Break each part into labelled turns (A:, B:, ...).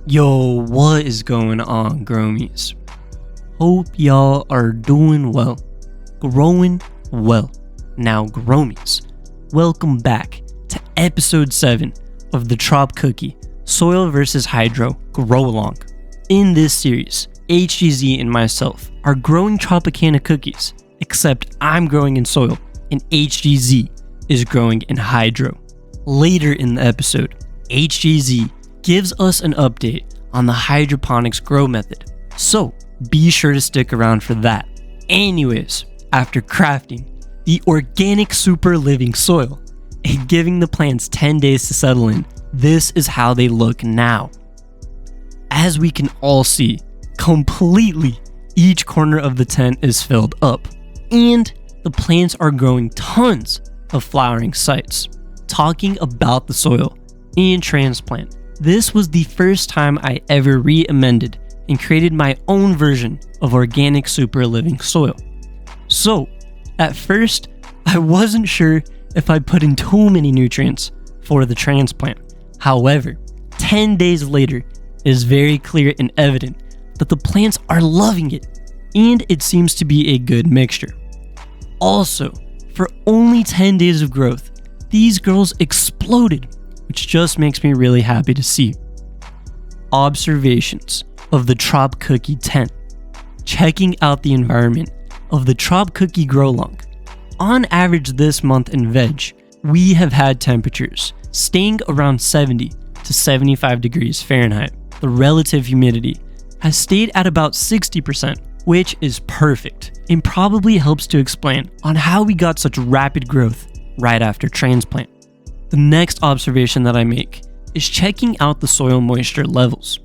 A: Yo, what is going on, growmies? Hope y'all are doing well, growing well. Now, growmies, welcome back to episode 7 of the Trop Cookie SOIL vs HYDRO Grow Along. In this series, HGZ and myself are growing Tropicana cookies, except I'm growing in soil and HGZ is growing in hydro. Later in the episode, HGZ gives us an update on the hydroponics grow method, so be sure to stick around for that. Anyways, after crafting the organic super living soil and giving the plants 10 days to settle in, this is how they look now. As we can all see, completely each corner of the tent is filled up, and the plants are growing tons of flowering sites. Talking about the soil and transplant, this was the first time I ever re-amended and created my own version of organic super living soil. So, at first, I wasn't sure if I put in too many nutrients for the transplant. However, 10 days later, it is very clear and evident that the plants are loving it, and it seems to be a good mixture. Also, for only 10 days of growth, these girls exploded, which just makes me really happy to see. Observations of the Trop Cookie tent. Checking out the environment of the Trop Cookie Grow Along. On average this month in veg, we have had temperatures staying around 70 to 75 degrees Fahrenheit. The relative humidity has stayed at about 60%, which is perfect and probably helps to explain on how we got such rapid growth right after transplant. The next observation that I make is checking out the soil moisture levels.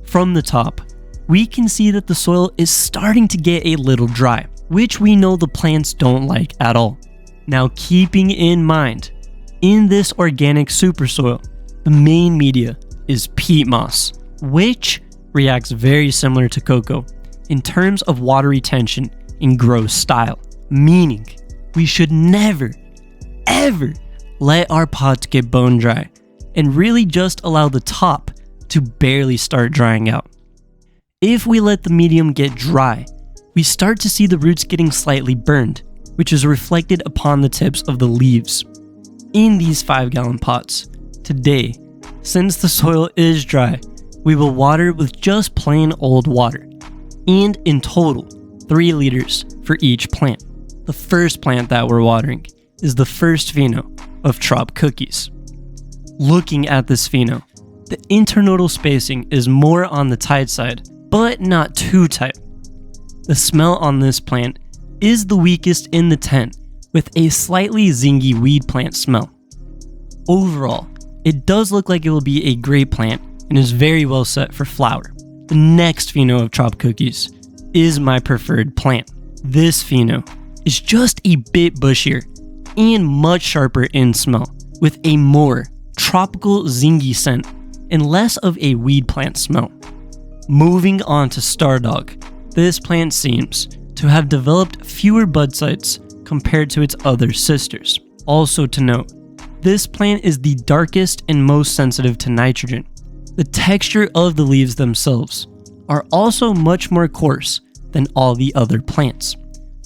A: From the top, we can see that the soil is starting to get a little dry, which we know the plants don't like at all. Now, keeping in mind, in this organic super soil, the main media is peat moss, which reacts very similar to cocoa in terms of water retention and growth style, meaning we should never, ever let our pots get bone dry and really just allow the top to barely start drying out. If we let the medium get dry, we start to see the roots getting slightly burned, which is reflected upon the tips of the leaves. In these 5-gallon pots, today, since the soil is dry, we will water with just plain old water, and in total, 3 liters for each plant. The first plant that we're watering is the first pheno of Trop Cookies. Looking at this pheno, the internodal spacing is more on the tight side, but not too tight. The smell on this plant is the weakest in the tent, with a slightly zingy weed plant smell. Overall, it does look like it will be a great plant and is very well set for flower. The next pheno of Trop Cookies is my preferred plant. This pheno is just a bit bushier and much sharper in smell, with a more tropical zingy scent and less of a weed plant smell. Moving on to Stardog, this plant seems to have developed fewer bud sites compared to its other sisters. Also to note, this plant is the darkest and most sensitive to nitrogen. The texture of the leaves themselves are also much more coarse than all the other plants,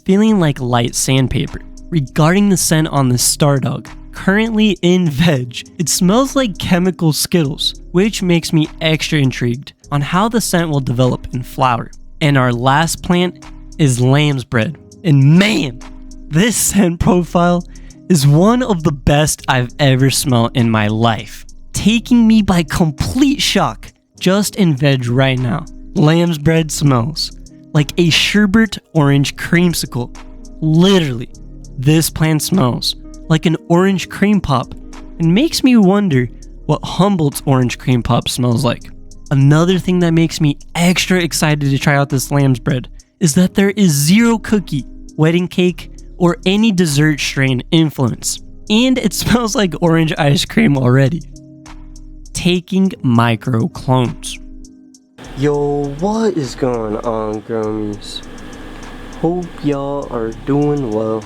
A: feeling like light sandpaper. Regarding the scent on this Stardog, currently in veg, it smells like chemical Skittles, which makes me extra intrigued on how the scent will develop in flower. And our last plant is lamb's bread, and man, this scent profile is one of the best I've ever smelled in my life, taking me by complete shock. Just in veg right now, lamb's bread smells like a sherbet orange creamsicle. Literally, this plant smells like an orange cream pop and makes me wonder what Humboldt's orange cream pop smells like. Another thing that makes me extra excited to try out this lamb's bread is that there is zero cookie, wedding cake, or any dessert strain influence, and it smells like orange ice cream already. Taking micro clones. Yo, what is going on, growmies? Hope y'all are doing well,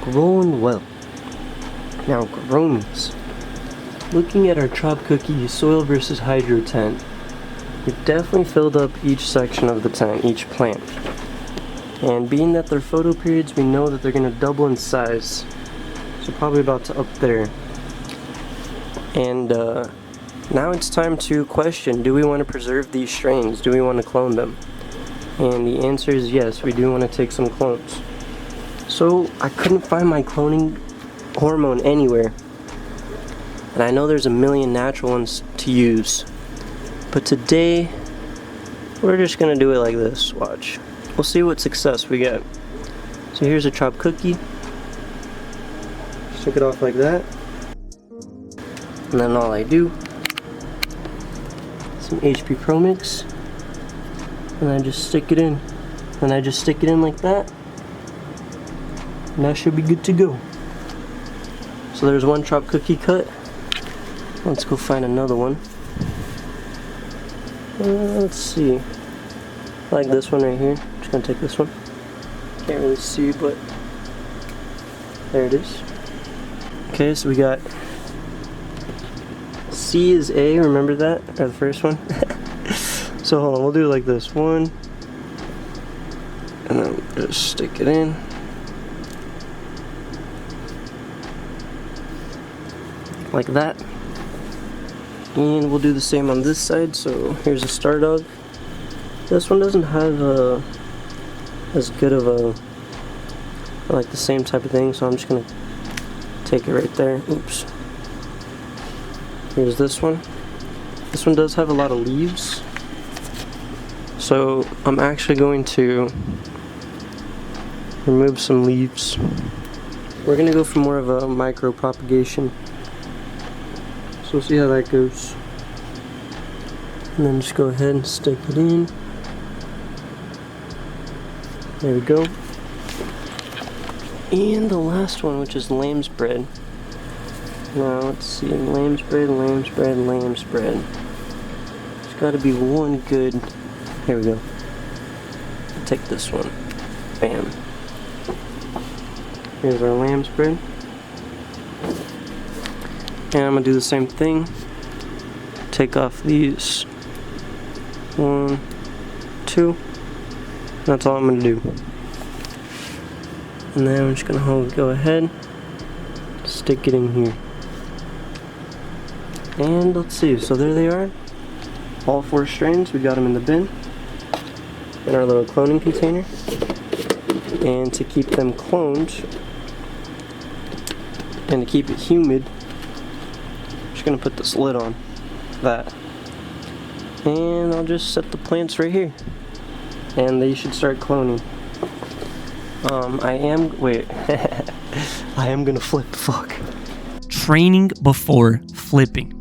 A: growing well. Now, growmies, looking at our Trop Cookie SOIL vs HYDRO tent, We've definitely filled up each section of the tent, each plant. And being that they're photo periods, we know that they're going to double in size. So probably about to up there. And now it's time to question, do we want to preserve these strains? Do we want to clone them? And the answer is yes, we do want to take some clones. So I couldn't find my cloning hormone anywhere. And I know there's a million natural ones to use. But today, we're just going to do it like this. Watch. We'll see what success we get. So here's a chopped cookie. Stick it off like that. And then all I do, some HP Pro Mix. And I just stick it in. And I just stick it in like that. And that should be good to go. So there's one chopped cookie cut. Let's go find another one. Let's see. I like this one right here. I'm just gonna take this one. Can't really see, but there it is. Okay, so we got C is A, remember that? Or the first one? So hold on, we'll do it like this. One. And then just stick it in. Like that. And we'll do the same on this side. So here's a star dog. This one doesn't have as good of a, like the same type of thing, so I'm just gonna take it right there. Oops. Here's this one. This one does have a lot of leaves, so I'm actually going to remove some leaves. We're gonna go for more of a micro propagation, so we'll see how that goes. And then just go ahead and stick it in. There we go. And the last one, which is lamb's bread. Now let's see, lamb's bread, lamb's bread, lamb's bread. There's gotta be one good. Here we go. I'll take this one. Bam. Here's our lamb's bread. And I'm gonna do the same thing. Take off these. 1, 2. That's all I'm gonna do. And then I'm just gonna go ahead, stick it in here. And let's see, so there they are. All 4 strains, we got them in the bin. In our little cloning container. And to keep them cloned, and to keep it humid, I'm just gonna put this lid on. That. And I'll just set the plants right here. And they should start cloning. I am gonna flip, fuck. Training before flipping.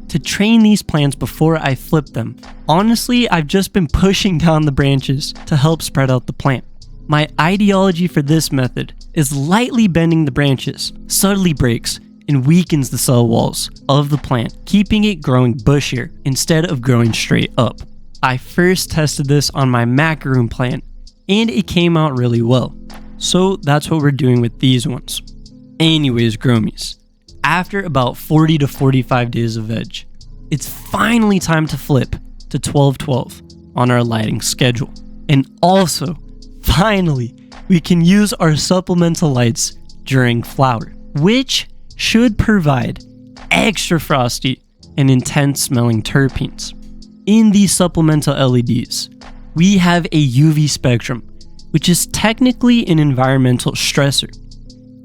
A: To train these plants before I flip them, honestly, I've just been pushing down the branches to help spread out the plant. My ideology for this method is lightly bending the branches, subtly breaks, and weakens the cell walls of the plant, keeping it growing bushier instead of growing straight up. I first tested this on my macaroon plant, and it came out really well. So that's what we're doing with these ones. Anyways, growmies, after about 40 to 45 days of veg, it's finally time to flip to 12-12 on our lighting schedule. And also, finally, we can use our supplemental lights during flower, which should provide extra frosty and intense smelling terpenes. In these supplemental LEDs, we have a UV spectrum, which is technically an environmental stressor.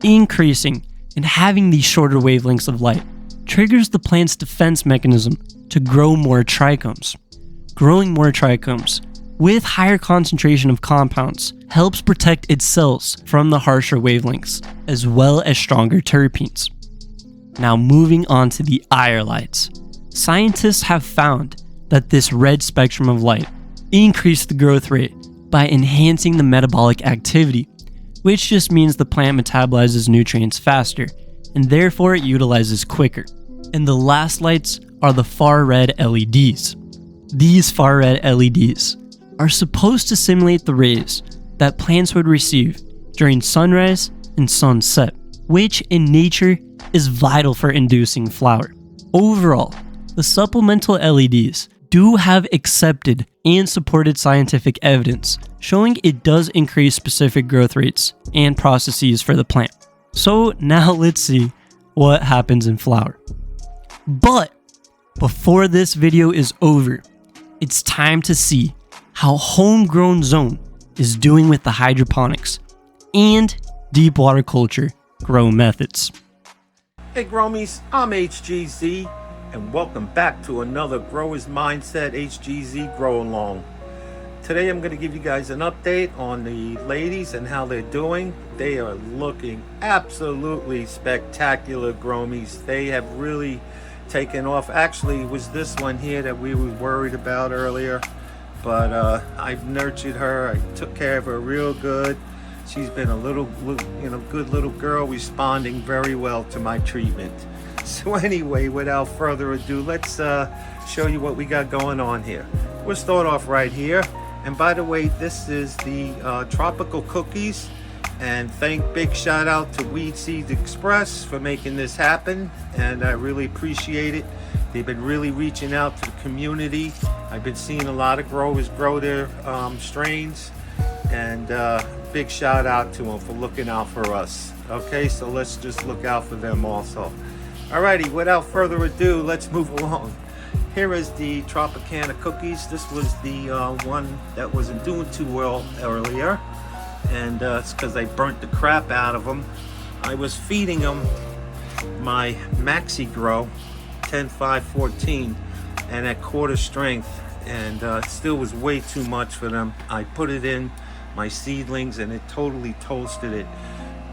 A: Increasing and having these shorter wavelengths of light triggers the plant's defense mechanism to grow more trichomes. Growing more trichomes with higher concentration of compounds helps protect its cells from the harsher wavelengths, as well as stronger terpenes. Now moving on to the IR lights. Scientists have found that this red spectrum of light increased the growth rate by enhancing the metabolic activity, which just means the plant metabolizes nutrients faster, and therefore it utilizes quicker. And the last lights are the far red LEDs. These far red LEDs are supposed to simulate the rays that plants would receive during sunrise and sunset, which in nature is vital for inducing flower. Overall, the supplemental LEDs do have accepted and supported scientific evidence showing it does increase specific growth rates and processes for the plant. So now let's see what happens in flower. But before this video is over, it's time to see how HomeGrownZone is doing with the hydroponics and deep water culture grow methods.
B: Hey growmies, I'm HGZ and welcome back to another Growers Mindset HGZ Grow Along. Today I'm going to give you guys an update on the ladies and how they're doing. They are looking absolutely spectacular, growmies. They have really taken off. Actually, it was this one here that we were worried about earlier, but I've nurtured her. I took care of her real good. She's been a good little girl, responding very well to my treatment. So anyway, without further ado, let's show you what we got going on here. We'll start off right here. And by the way, this is the tropical cookies. And big shout out to Weed Seeds Express for making this happen. And I really appreciate it. They've been really reaching out to the community. I've been seeing a lot of growers grow their strains. And big shout out to them for looking out for us. Okay, so let's just look out for them also. Alrighty, without further ado, let's move along. Here is the Tropicana cookies. This was the one that wasn't doing too well earlier, and it's because I burnt the crap out of them. I was feeding them my Maxi Grow 10-5-14 and at quarter strength, and it still was way too much for them. I put it in my seedlings and it totally toasted it.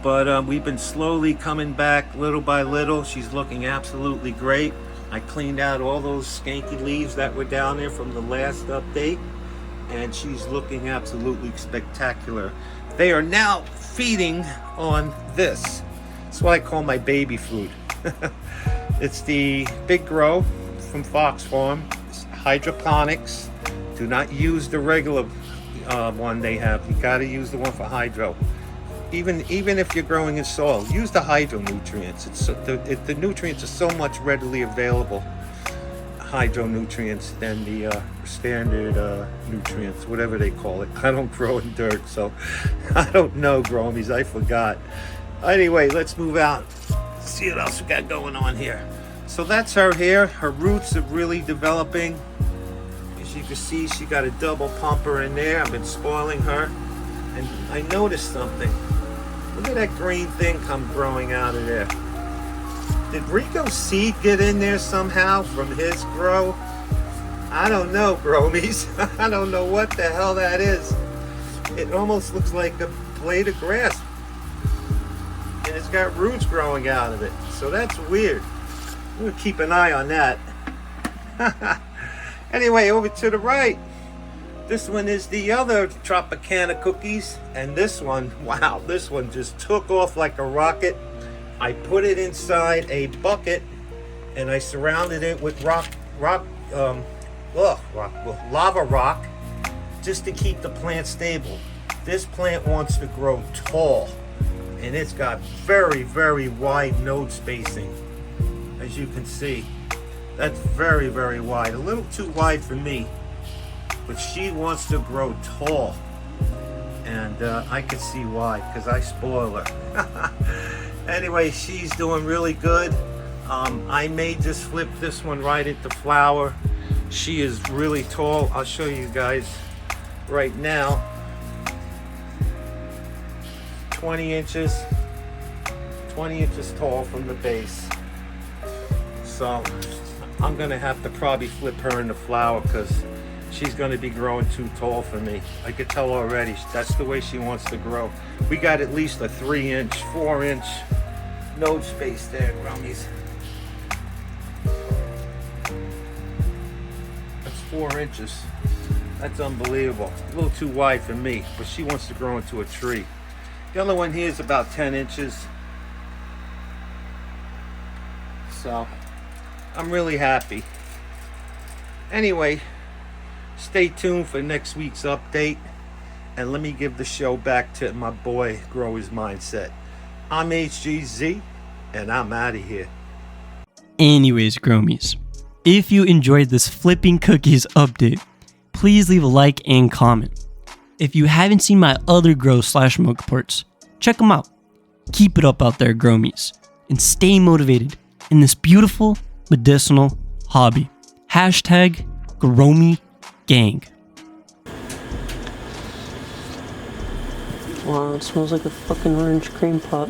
B: But we've been slowly coming back little by little. She's looking absolutely great. I cleaned out all those skanky leaves that were down there from the last update, and she's looking absolutely spectacular. They are now feeding on this. That's what I call my baby food. It's the Big Grow from Fox Farm. It's hydroponics. Do not use the regular one they have. You got to use the one for hydro. Even if you're growing in soil, use the hydro nutrients. The nutrients are so much readily available, hydro nutrients, than the standard nutrients, whatever they call it. I don't grow in dirt, so I don't know, growmies. I forgot. Anyway, let's move out. See what else we got going on here. So that's her here. Her roots are really developing. As you can see, she got a double pumper in there. I've been spoiling her, and I noticed something. Look at that green thing come growing out of there. Did Rico Seed get in there somehow from his grow? I don't know, growmies. I don't know what the hell that is. It almost looks like a blade of grass. And it's got roots growing out of it. So that's weird. I'm going to keep an eye on that. Anyway, over to the right. This one is the other Tropicana cookies, and this one, wow, this one just took off like a rocket. I put it inside a bucket, and I surrounded it with lava rock, just to keep the plant stable. This plant wants to grow tall, and it's got very, very wide node spacing, as you can see. That's very, very wide, a little too wide for me. But she wants to grow tall, and I can see why, because I spoil her. Anyway, she's doing really good. I may just flip this one right into flower. She is really tall. I'll show you guys right now. 20 inches tall from the base. So I'm gonna have to probably flip her into flower, because she's going to be growing too tall for me. I could tell already. That's the way she wants to grow. We got at least a 3-inch, 4-inch node space there, grummies. That's 4 inches. That's unbelievable. A little too wide for me, but she wants to grow into a tree. The other one here is about 10 inches. So I'm really happy. Anyway, stay tuned for next week's update, and let me give the show back to my boy Growers Mindset. I'm HGZ, and I'm out of here.
A: Anyways, growmies, If you enjoyed this Flipping Cookies update, please leave a like and comment. If you haven't seen my other grow/mug reports, check them out. Keep it up out there, growmies, and stay motivated in this beautiful medicinal hobby. Hashtag Growmy Gang. Wow, it smells like a fucking orange cream pop.